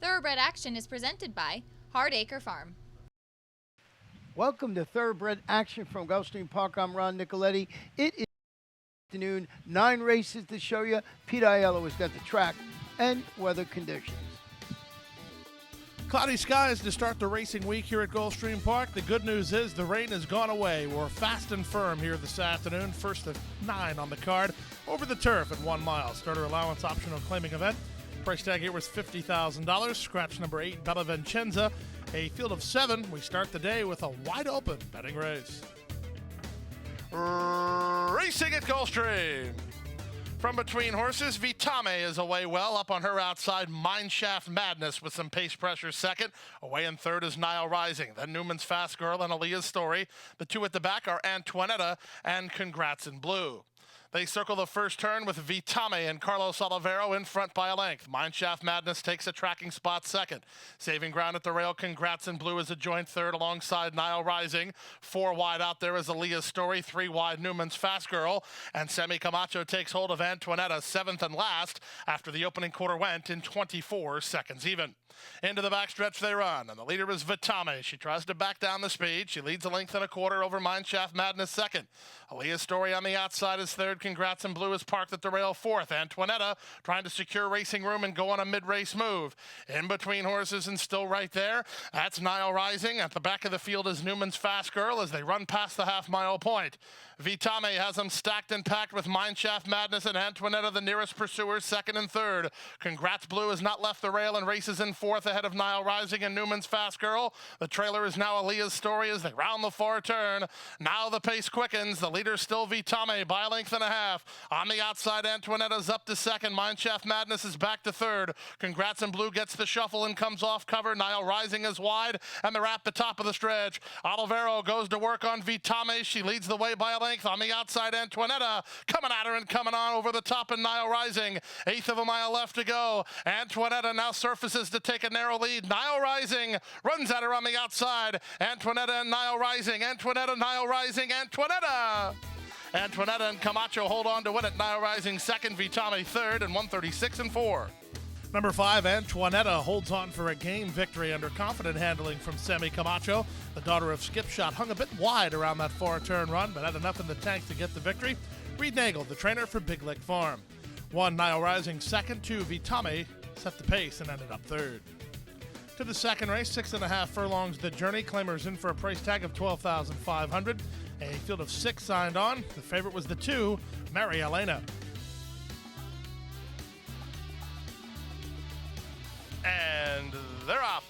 Thoroughbred Action is presented by Hardacre Farm. Welcome to Thoroughbred Action from Gulfstream Park. I'm Ron Nicoletti. It is afternoon, 9 races to show you. Pete Aiello has got the track and weather conditions. Cloudy skies to start the racing week here at Gulfstream Park. The good news is the rain has gone away. We're fast and firm here this afternoon. First of 9 on the card. Over the turf at 1 mile. Starter allowance optional claiming event. Price tag here was $50,000. Scratch number 8, Bella Vincenza. A field of 7. We start the day with a wide open betting race. Racing at Gulfstream. From between horses, Vitame is away well. Up on her outside, Mineshaft Madness with some pace pressure second. Away in third is Nile Rising. Then Newman's Fast Girl and Aaliyah's Story. The two at the back are Antoinetta and Congrats in Blue. They circle the first turn with Vitame and Carlos Olivero in front by a length. Mineshaft Madness takes a tracking spot second. Saving ground at the rail, Congrats in Blue is a joint third alongside Nile Rising. 4 wide out there is Aaliyah's Story. 3 wide Newman's Fast Girl. And Sammy Camacho takes hold of Antoinetta, 7th and last, after the opening quarter went in 24 seconds even. Into the backstretch they run, and the leader is Vitame. She tries to back down the speed. She leads a length and a quarter over Mineshaft Madness second. Aaliyah's Story on the outside is third. Congrats in Blue is parked at the rail fourth. Antoinetta trying to secure racing room and go on a mid-race move. In between horses and still right there, that's Nile Rising. At the back of the field is Newman's Fast Girl as they run past the half-mile point. Vitame has them stacked and packed with Mineshaft Madness and Antoinetta, the nearest pursuers, second and third. Congrats Blue has not left the rail and races in fourth ahead of Nile Rising and Newman's Fast Girl. The trailer is now Aaliyah's Story as they round the far turn. Now the pace quickens. The leader still Vitame by a length and a half. On the outside, Antoinetta's up to second. Mineshaft Madness is back to third. Congrats in Blue gets the shuffle and comes off cover. Nile Rising is wide, and they're at the top of the stretch. Olivero goes to work on Vitame. She leads the way by a length. On the outside, Antoinetta coming at her and coming on over the top and Nile Rising. 1/8 of a mile left to go. Antoinetta now surfaces to take a narrow lead. Nile Rising runs at her on the outside. Antoinetta and Nile Rising. Antoinetta, Nile Rising, Antoinetta. Antoinetta and Camacho hold on to win it. Nile Rising second, Vitame third, and 136 and 4. Number 5, Antoinetta holds on for a game victory under confident handling from Sammy Camacho. The daughter of Skip Shot hung a bit wide around that far turn run, but had enough in the tank to get the victory. Reed Nagel, the trainer for Big Lick Farm. 1, Nile Rising second. 2, Vitame set the pace and ended up third. To the second race, 6.5 furlongs the journey. Claimers in for a price tag of $12,500. A field of 6 signed on. The favorite was the 2, Mary Elena. And they're off.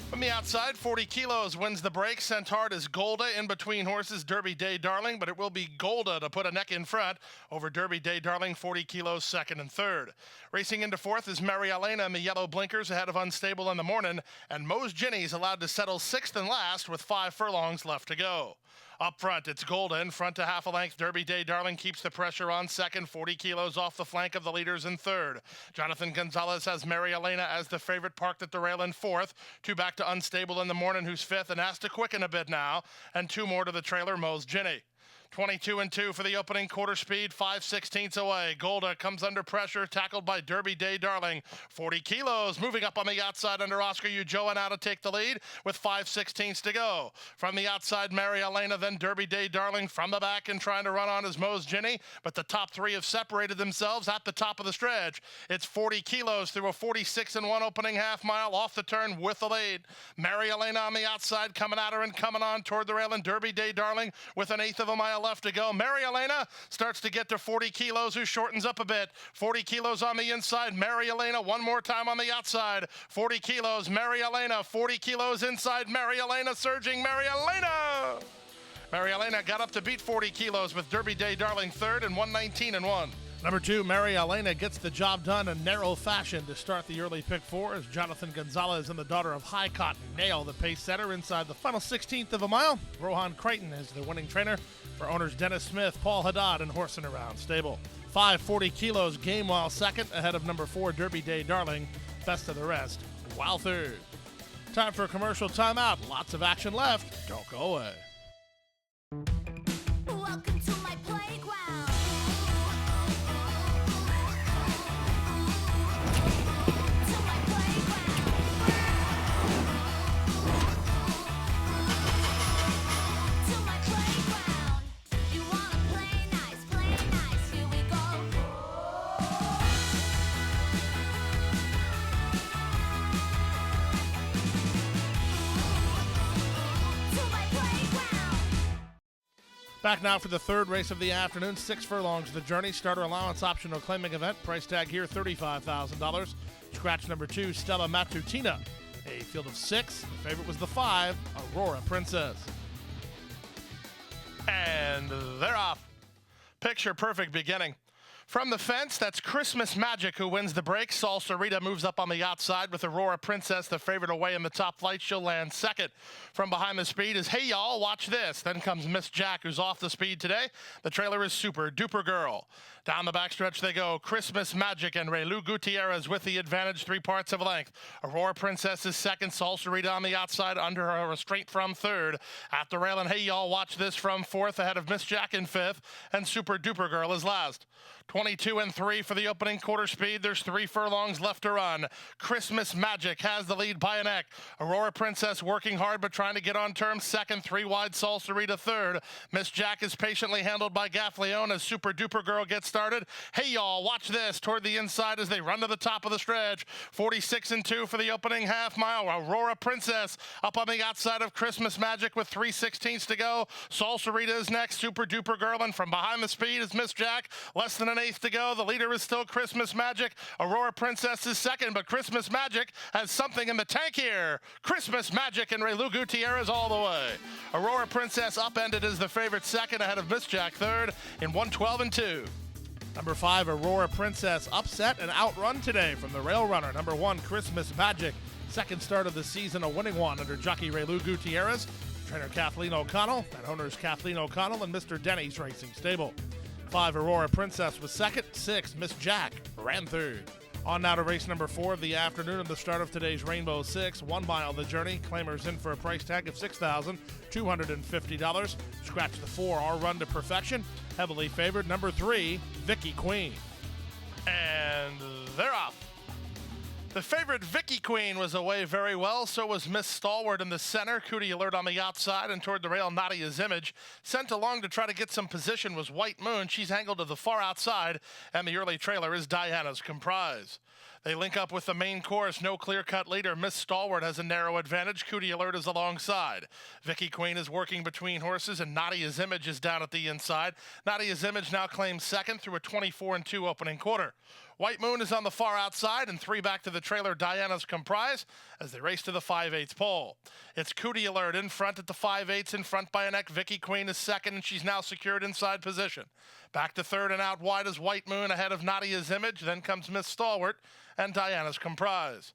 From the outside, 40 kilos wins the break. Sent hard is Golda. In between horses, Derby Day Darling, but it will be Golda to put a neck in front over Derby Day Darling, 40 kilos second and third. Racing into fourth is Mary Elena in the yellow blinkers ahead of Unstable in the Morning, and Moe's Ginny's allowed to settle 6th and last with 5 furlongs left to go. Up front, it's Golda in front to half a length. Derby Day Darling keeps the pressure on second, 40 kilos off the flank of the leaders in third. Jonathan Gonzalez has Mary Elena as the favorite parked at the rail in fourth. 2 back to Unstable in the Morning, who's fifth and has to quicken a bit now. And 2 more to the trailer, Moe's Ginny. 22 and 2 for the opening quarter speed, 5/16 away. Golda comes under pressure, tackled by Derby Day Darling. 40 kilos, moving up on the outside under Oscar Ujoa now to take the lead with 5/16 to go. From the outside, Mary Elena, then Derby Day Darling from the back and trying to run on is Moe's Ginny, but the top 3 have separated themselves at the top of the stretch. It's 40 kilos through a 46 and 1 opening half mile off the turn with the lead. Mary Elena on the outside coming at her and coming on toward the rail, and Derby Day Darling with an 1/8 of a mile left to go. Mary Elena starts to get to 40 kilos, who shortens up a bit. 40 kilos on the inside. Mary Elena one more time on the outside. 40 kilos, Mary Elena. 40 kilos inside. Mary Elena surging. Mary Elena! Mary Elena got up to beat 40 kilos with Derby Day Darling third and 119 and 1. Number 2, Mary Elena gets the job done in narrow fashion to start the early pick 4 as Jonathan Gonzalez and the daughter of High Cotton nail the pace setter inside the final 16th of a mile. Rohan Creighton is the winning trainer for owners Dennis Smith, Paul Haddad, and Horse and Around Stable. 540 kilos game while second ahead of number 4, Derby Day Darling. Best of the rest while third. Time for a commercial timeout. Lots of action left. Don't go away. Welcome to my playground. To my playground. Back now for the third race of the afternoon, 6 furlongs of the journey. Starter allowance optional claiming event. Price tag here, $35,000. Scratch number 2, Stella Matutina. A field of 6. The favorite was the 5, Aurora Princess. And they're off. Picture perfect beginning. From the fence, that's Christmas Magic who wins the break. Salsa Rita moves up on the outside with Aurora Princess, the favorite, away in the top flight. She'll land second. From behind the speed is Hey Y'all, Watch This. Then comes Miss Jack, who's off the speed today. The trailer is Super Duper Girl. Down the backstretch they go. Christmas Magic and Relu Gutierrez with the advantage, 3 parts of a length. Aurora Princess is second. Salsa Rita on the outside under her restraint from third. At the rail and Hey Y'all, Watch This from fourth, ahead of Miss Jack in fifth. And Super Duper Girl is last. 22 and 3 for the opening quarter speed. There's 3 furlongs left to run. Christmas Magic has the lead by a neck. Aurora Princess working hard but trying to get on terms. Second, 3 wide. Salsa Rita third. Miss Jack is patiently handled by Gaffleone as Super Duper Girl gets started. Hey Y'all, Watch This toward the inside as they run to the top of the stretch. 46 and 2 for the opening half mile. Aurora Princess up on the outside of Christmas Magic with 3/16 to go. Salsa Rita is next. Super Duper Girl, and from behind the speed is Miss Jack. Less than an eighth to go. The leader is still Christmas Magic. Aurora Princess is second, but Christmas Magic has something in the tank here. Christmas Magic and Relu Gutierrez all the way. Aurora Princess upended as the favorite second, ahead of Miss Jack third in 1:12 and 2. Number 5, Aurora Princess, upset and outrun today from the rail runner. Number 1, Christmas Magic. Second start of the season, a winning one under jockey Relu Gutierrez. Trainer Kathleen O'Connell, and owners Kathleen O'Connell and Mr. Denny's Racing Stable. 5, Aurora Princess was second. 6, Miss Jack ran third. On now to race number 4 of the afternoon and the start of today's Rainbow 6. 1 mile the journey. Claimers in for a price tag of $6,250. Scratch the 4, Our Run to Perfection. Heavily favored, number 3, Vicky Queen. And they're off. The favorite Vicky Queen was away very well. So was Miss Stalwart in the center. Cootie Alert on the outside, and toward the rail, Nadia's Image. Sent along to try to get some position was White Moon. She's angled to the far outside, and the early trailer is Diana's Comprise. They link up with the main course. No clear-cut leader. Miss Stalwart has a narrow advantage. Cootie Alert is alongside. Vicky Queen is working between horses, and Nadia's Image is down at the inside. Nadia's Image now claims second through a 24 and 2 opening quarter. White Moon is on the far outside, and 3 back to the trailer, Diana's Comprise, as they race to the 5/8 pole. It's Cootie Alert in front at the 5/8, in front by a neck. Vicky Queen is second, and she's now secured inside position. Back to third and out wide is White Moon, ahead of Nadia's Image. Then comes Miss Stalwart and Diana's Comprise.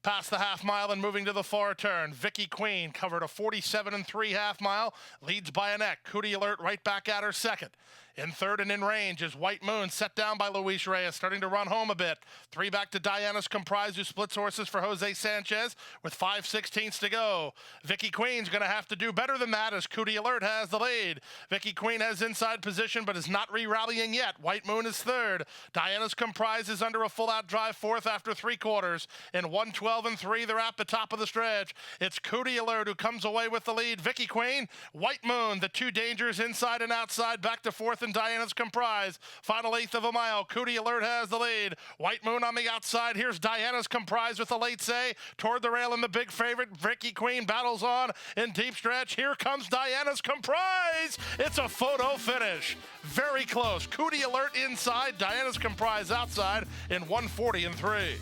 Past the half mile and moving to the far turn, Vicky Queen covered a 47 and 3 half mile, leads by a neck. Cootie Alert right back at her second. In third and in range is White Moon, set down by Luis Reyes, starting to run home a bit. 3 back to Diana's Comprise, who splits horses for Jose Sanchez with 5/16 to go. Vicky Queen's going to have to do better than that as Cootie Alert has the lead. Vicky Queen has inside position but is not re-rallying yet. White Moon is third. Diana's Comprise is under a full-out drive fourth after 3 quarters. In 1:12 and 3, they're at the top of the stretch. It's Cootie Alert who comes away with the lead. Vicky Queen, White Moon, the 2 dangers inside and outside, back to fourth and Diana's Comprise. Final 1/8 of a mile. Cootie Alert has the lead. White Moon on the outside. Here's Diana's Comprise with a late say. Toward the rail and the big favorite, Vicky Queen, battles on in deep stretch. Here comes Diana's Comprise. It's a photo finish. Very close. Cootie Alert inside. Diana's Comprise outside in 1:40 and 3.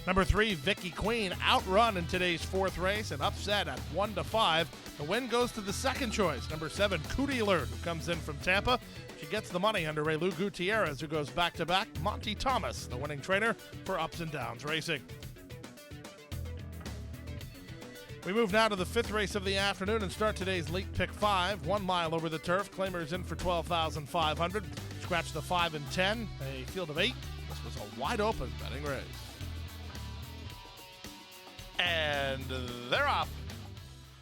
Number 3, Vicky Queen, outrun in today's 4th race and upset at 1-5. The win goes to the second choice, number 7, Cootie Alert, who comes in from Tampa. She gets the money under Relu Gutierrez, who goes back-to-back. Monty Thomas, the winning trainer for Ups and Downs Racing. We move now to the 5th race of the afternoon and start today's late pick 5. 1 mile over the turf. Claimers in for $12,500. Scratch the 5 and 10. A field of 8. This was a wide-open betting race. And they're off.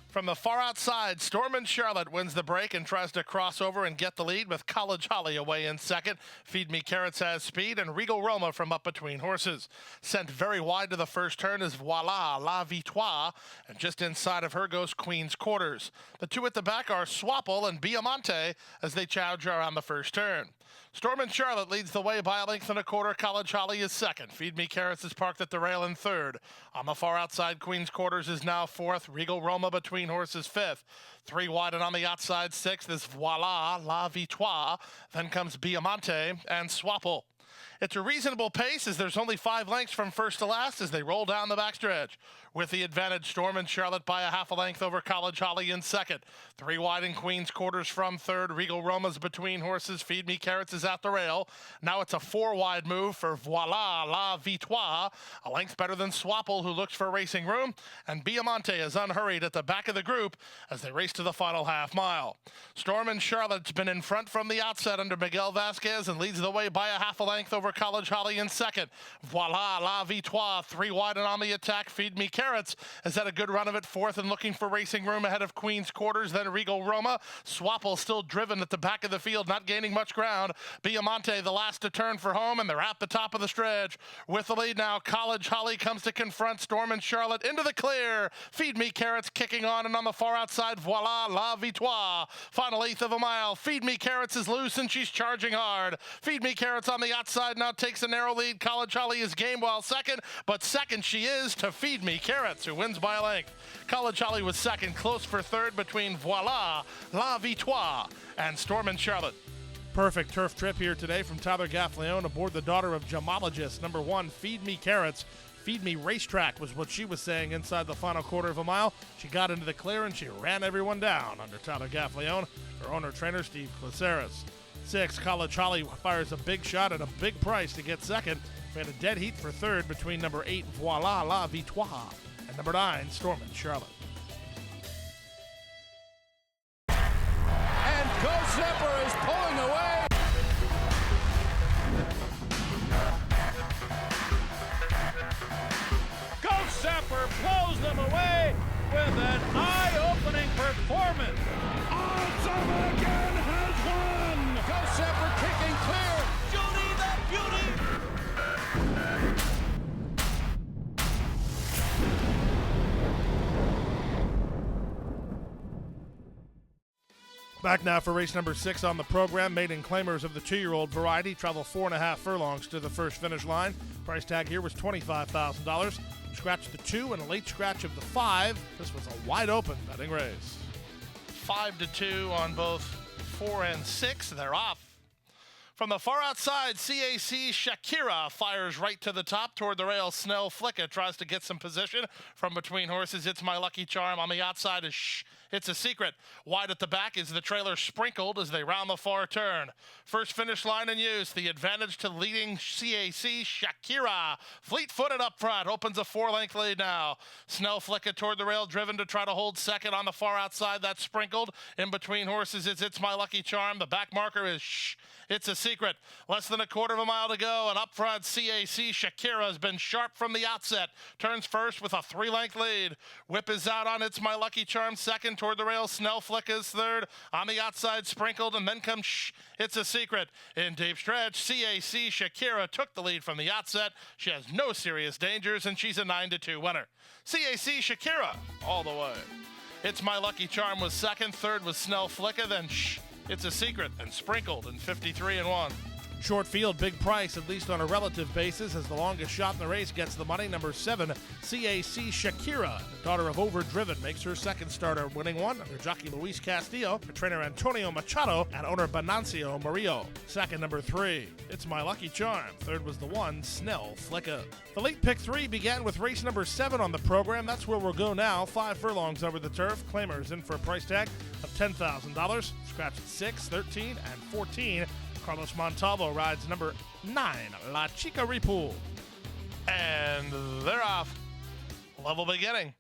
From the far outside, Storm and Charlotte wins the break and tries to cross over and get the lead with College Holly away in second. Feed Me Carrots has speed, and Regal Roma from up between horses. Sent very wide to the first turn is Voila La Victoire, and just inside of her goes Queen's Quarters. The 2 at the back are Swapple and Biamonte as they charge around the first turn. Storm and Charlotte leads the way by a length and a quarter. College Holly is second. Feed Me Carrots is parked at the rail in third. On the far outside, Queen's Quarters is now fourth. Regal Roma Between Horses fifth. 3 wide and on the outside sixth is Voila La Victoire. Then comes Biamonte and Swapple. It's a reasonable pace as there's only 5 lengths from first to last as they roll down the backstretch. With the advantage, Storm and Charlotte by a half a length over College Holly in second. 3 wide in Queen's Quarters from third. Regal Roma's Between Horses. Feed Me Carrots is at the rail. Now it's a 4 wide move for Voila La Victoire. A length better than Swapple, who looks for racing room. And Biamonte is unhurried at the back of the group as they race to the final half mile. Storm and Charlotte's been in front from the outset under Miguel Vasquez and leads the way by a half a length over College Holly in second. Voila La Victoire, 3 wide and on the attack. Feed Me Carrots has had a good run of it, fourth and looking for racing room ahead of Queen's Quarters, then Regal Roma. Swapple still driven at the back of the field, not gaining much ground. Biamonte the last to turn for home, and they're at the top of the stretch. With the lead now, College Holly comes to confront Storm and Charlotte into the clear. Feed Me Carrots kicking on, and on the far outside, Voila La Victoire. Final eighth of a mile. Feed Me Carrots is loose, and she's charging hard. Feed Me Carrots on the outside now takes a narrow lead. College Holly is game while second, but second she is to Feed Me Carrots, who wins by a length. College Holly was second, close for third between Voila La Victoire and Storm and Charlotte. Perfect turf trip here today from Tyler Gaffleone aboard the daughter of gemologist number 1, Feed Me Carrots. Feed Me Racetrack was what she was saying inside the final quarter of a mile. She got into the clear and she ran everyone down under Tyler Gaffleone, her owner-trainer Steve Glaceris. 6, College Holly fires a big shot at a big price to get second. We had a dead heat for third between number 8, Voila La Victoire, and number 9, Storm and Charlotte. And Ghost Zipper is pulling away. Ghost Zipper blows them away with an eye-opening performance. Awesome again has won. Ghost Zipper kicking clear. Judy the Beauty. Back now for race number 6 on the program. Maiden claimers of the 2-year-old variety travel 4.5 furlongs to the first finish line. Price tag here was $25,000. Scratch the 2 and a late scratch of the 5. This was a wide open betting race. 5-2 on both 4 and 6. They're off. From the far outside, CAC Shakira fires right to the top toward the rail. Snell Flicka tries to get some position from between horses. It's My Lucky Charm. On the outside is It's a Secret. Wide at the back is the trailer Sprinkled as they round the far turn. First finish line in use. The advantage to leading CAC Shakira. Fleet-footed up front. Opens a 4-length lead now. Snell Flicka toward the rail, driven to try to hold second. On the far outside, that's Sprinkled. In between horses is It's My Lucky Charm. The back marker is It's a Secret. Less than a quarter of a mile to go, and up front, CAC Shakira has been sharp from the outset. Turns first with a 3-length lead. Whip is out on It's My Lucky Charm second. Toward the rail, Snell Flick is third. On the outside, Sprinkled, and then comes It's a Secret. In deep stretch, CAC Shakira took the lead from the outset. She has no serious dangers, and she's a 9-2 winner. CAC Shakira all the way. It's My Lucky Charm was second. Third was Snell Flicka, then It's a Secret and Sprinkled in 53-1. Short field, big price, at least on a relative basis, as the longest shot in the race gets the money. Number 7, CAC Shakira, the daughter of Overdriven, makes her second starter, winning one under jockey Luis Castillo, her trainer Antonio Machado, and owner Venancio Murillo. Second, number 3, It's My Lucky Charm. Third was the 1, Snell Flicka. The late pick 3 began with race number 7 on the program. That's where we'll go now. 5 furlongs over the turf. Claimers in for a price tag of $10,000. Scratched 6, 13, and 14. Carlos Montalvo rides number 9, La Chica Ripoul. And they're off. Level beginning.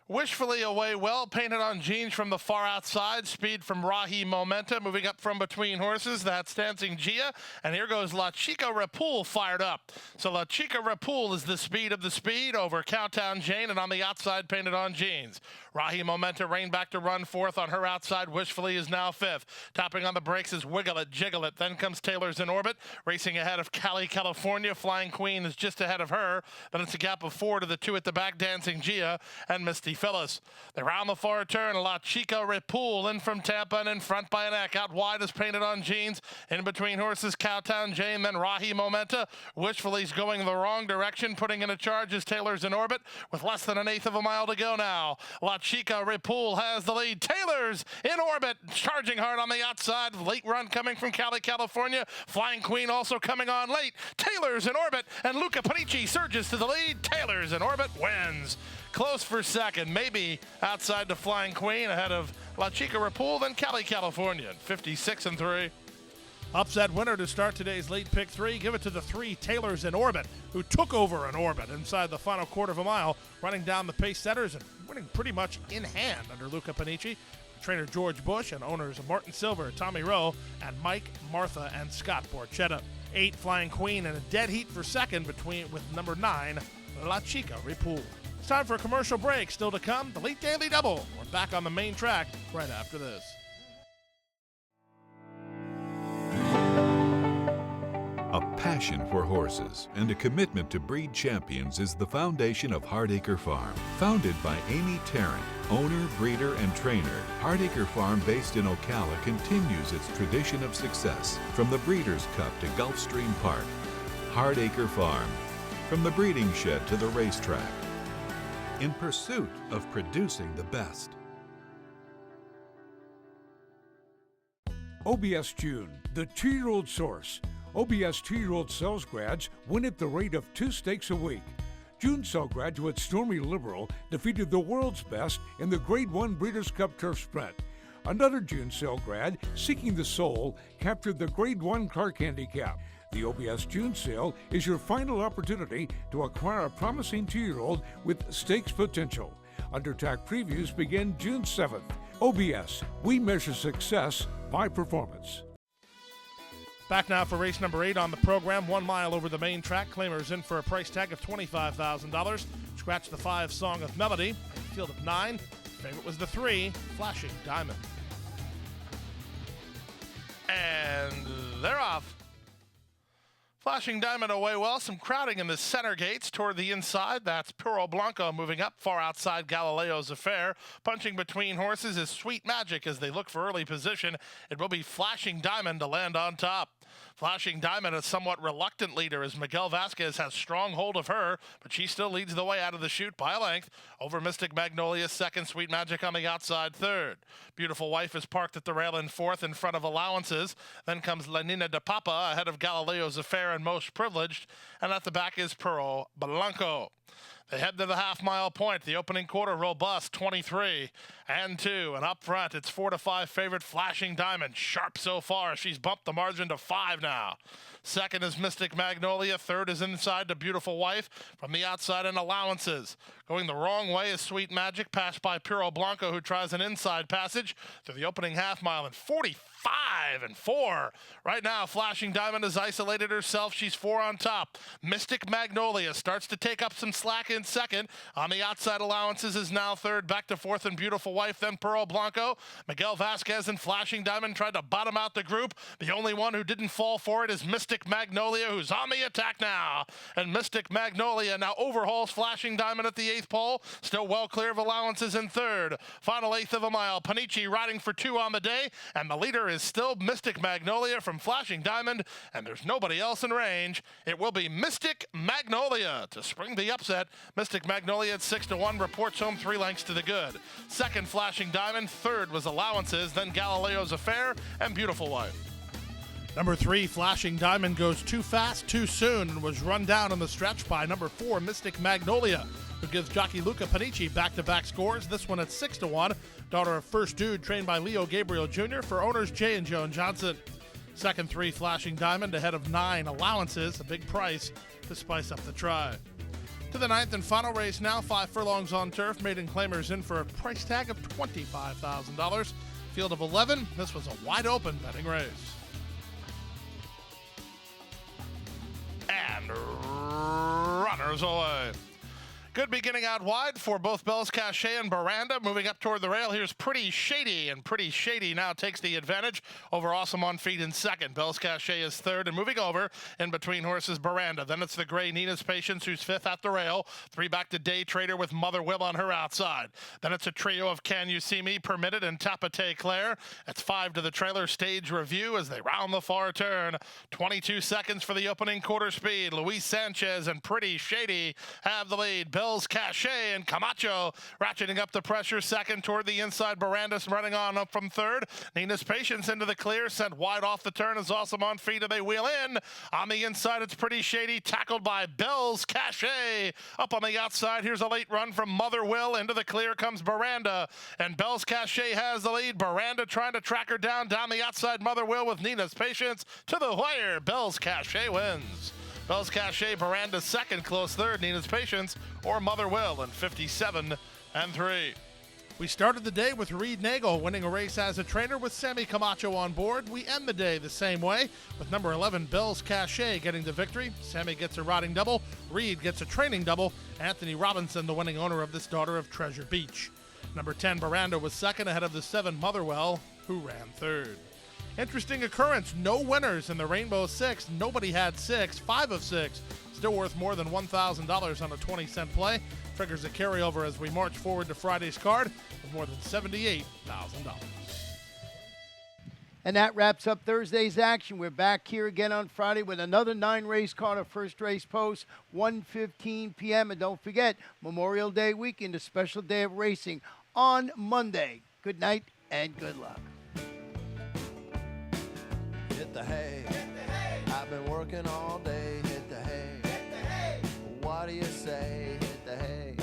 Wishfully away well, painted on jeans from the far outside. Speed from Rahi Momenta, moving up from between horses. That's Dancing Gia. And here goes La Chica Ripoul fired up. So La Chica Ripoul is the speed of the speed over Countdown Jane, and on the outside, painted on jeans. Rahi Momenta reined back to run fourth. On her outside, Wishfully is now fifth. Tapping on the brakes is Wiggle It, Jiggle It. Then comes Taylor's in Orbit. Racing ahead of Cali, California. Flying Queen is just ahead of her. Then it's a gap of 4 to the 2 at the back, Dancing Gia. And Misty Pretty Phyllis. They round the far turn. La Chica Ripoul in from Tampa and in front by an Eck. Out wide is Painted on Jeans. In between horses, Cowtown Jane, then Rahi Momenta. Wishfully's going the wrong direction. Putting in a charge is Taylor's in Orbit with less than an eighth of a mile to go now. La Chica Ripoul has the lead. Taylor's in Orbit, charging hard on the outside. Late run coming from Cali, California. Flying Queen also coming on late. Taylor's in Orbit, and Luca Panici surges to the lead. Taylor's in Orbit wins. Close for second, maybe outside the Flying Queen, ahead of La Chica Ripoul, then Cali, California, 56-3. Upset winner to start today's late pick 3. Give it to the 3, Taylor's in Orbit, who took over in Orbit inside the final quarter of a mile, running down the pace setters and winning pretty much in hand under Luca Panici. Trainer George Bush and owners Martin Silver, Tommy Rowe, and Mike, Martha, and Scott Borchetta. 8, Flying Queen, and a dead heat for second with number 9, La Chica Ripoul. It's time for a commercial break. Still to come, the Late Daily Double. We're back on the main track right after this. A passion for horses and a commitment to breed champions is the foundation of Hardacre Farm. Founded by Amy Tarrant, owner, breeder, and trainer, Hardacre Farm, based in Ocala, continues its tradition of success from the Breeders' Cup to Gulfstream Park. Hardacre Farm, from the breeding shed to the racetrack, in pursuit of producing the best. OBS June, the 2-year-old source. OBS 2-year-old sales grads win at the rate of 2 stakes a week. June cell graduate Stormy Liberal defeated the world's best in the Grade 1 Breeders' Cup Turf Sprint. Another June cell grad, Seeking the Soul, captured the Grade 1 Clark Handicap. The OBS June sale is your final opportunity to acquire a promising 2-year-old with stakes potential. Undertack previews begin June 7th. OBS, we measure success by performance. Back now for race number 8 on the program. 1 mile over the main track. Claimers in for a price tag of $25,000. Scratch the 5 Song of Melody. A field of 9. Favorite was the 3, Flashing Diamond. And they're off. Flashing Diamond away well. Some crowding in the center gates toward the inside. That's Puro Blanco moving up far outside Galileo's Affair. Punching between horses is Sweet Magic as they look for early position. It will be Flashing Diamond to land on top. Flashing Diamond, a somewhat reluctant leader as Miguel Vasquez has strong hold of her, but she still leads the way out of the chute by a length. Over Mystic Magnolia, second. Sweet Magic on the outside, third. Beautiful Wife is parked at the rail in fourth in front of Allowances. Then comes La Nina de Papa ahead of Galileo's Affair and Most Privileged. And at the back is Puro Blanco. They head to the half-mile point. The opening quarter robust, 23-2. And up front, it's 4-5 favorite Flashing Diamond. Sharp so far. She's bumped the margin to 5 now. Second is Mystic Magnolia. Third is inside to Beautiful Wife. From the outside in Allowances. Going the wrong way is Sweet Magic, passed by Puro Blanco, who tries an inside passage through the opening half mile in 45-4. Right now, Flashing Diamond has isolated herself. She's 4 on top. Mystic Magnolia starts to take up some slack in second. On the outside, Allowances is now third. Back to fourth and Beautiful Wife, then Puro Blanco. Miguel Vasquez and Flashing Diamond tried to bottom out the group. The only one who didn't fall for it is Mystic Magnolia, who's on the attack now. And Mystic Magnolia now overhauls Flashing Diamond at the 8th pole. Still well clear of Allowances in third. Final 1/8 of a mile. Panici riding for 2 on the day. And the leader is still Mystic Magnolia from Flashing Diamond. And there's nobody else in range. It will be Mystic Magnolia to spring the upset. Mystic Magnolia at 6-1 reports home 3 lengths to the good. Second, Flashing Diamond. Third was Allowances. Then Galileo's Affair and Beautiful Wife. Number 3, Flashing Diamond, goes too fast, too soon, and was run down on the stretch by number 4, Mystic Magnolia, who gives jockey Luca Panici back-to-back scores. This one at 6-1. Daughter of First Dude, trained by Leo Gabriel Jr. for owners Jay and Joan Johnson. Second, 3, Flashing Diamond, ahead of 9, Allowances, a big price to spice up the try. To the 9th and final race now, 5 furlongs on turf. Maiden Claimers in for a price tag of $25,000. Field of 11. This was a wide-open betting race. And runners away. Good beginning out wide for both Bell's Cachet and Baranda. Moving up toward the rail, here's Pretty Shady, and Pretty Shady now takes the advantage over Awesome on feet in second. Bell's Cachet is third, and moving over in between horses, Baranda. Then it's the gray Nina's Patience, who's fifth at the rail. Three back to Day Trader with Mother Will on her outside. Then it's a trio of Can You See Me, Permitted, and Tapate Claire. It's five to the trailer Stage Review as they round the far turn. 22 seconds for the opening quarter speed. Luis Sanchez and Pretty Shady have the lead. Bell's Cachet and Camacho ratcheting up the pressure second toward the inside. Barandis running on up from third. Nina's Patience into the clear, sent wide off the turn is Awesome on feet, and they wheel in. On the inside, it's Pretty Shady, tackled by Bell's Cachet. Up on the outside, here's a late run from Mother Will. Into the clear comes Baranda, and Bell's Cachet has the lead. Baranda trying to track her down the outside. Mother Will with Nina's Patience to the wire. Bell's Cachet wins. Bell's Cachet, Baranda second, close third, Nina's Patience or Mother Will in 57 and 3. We started the day with Reed Nagel winning a race as a trainer with Sammy Camacho on board. We end the day the same way with number 11, Bell's Cachet, getting the victory. Sammy gets a riding double. Reed gets a training double. Anthony Robinson, the winning owner of this Daughter of Treasure Beach. Number 10, Baranda, was second ahead of the 7, Motherwell, who ran third. Interesting occurrence, no winners in the Rainbow Six. Nobody had 6, 5 of 6. Still worth more than $1,000 on a 20-cent play. Triggers a carryover as we march forward to Friday's card with more than $78,000. And that wraps up Thursday's action. We're back here again on Friday with another 9-race card of First Race Post, 1:15 p.m. And don't forget, Memorial Day weekend, a special day of racing on Monday. Good night and good luck. Hit the hay. I've been working all day. Hit the hay. What do you say? Hit the hay.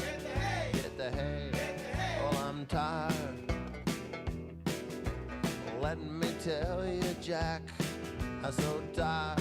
Hit the hay. Well, I'm tired. Let me tell you, Jack, I'm so tired.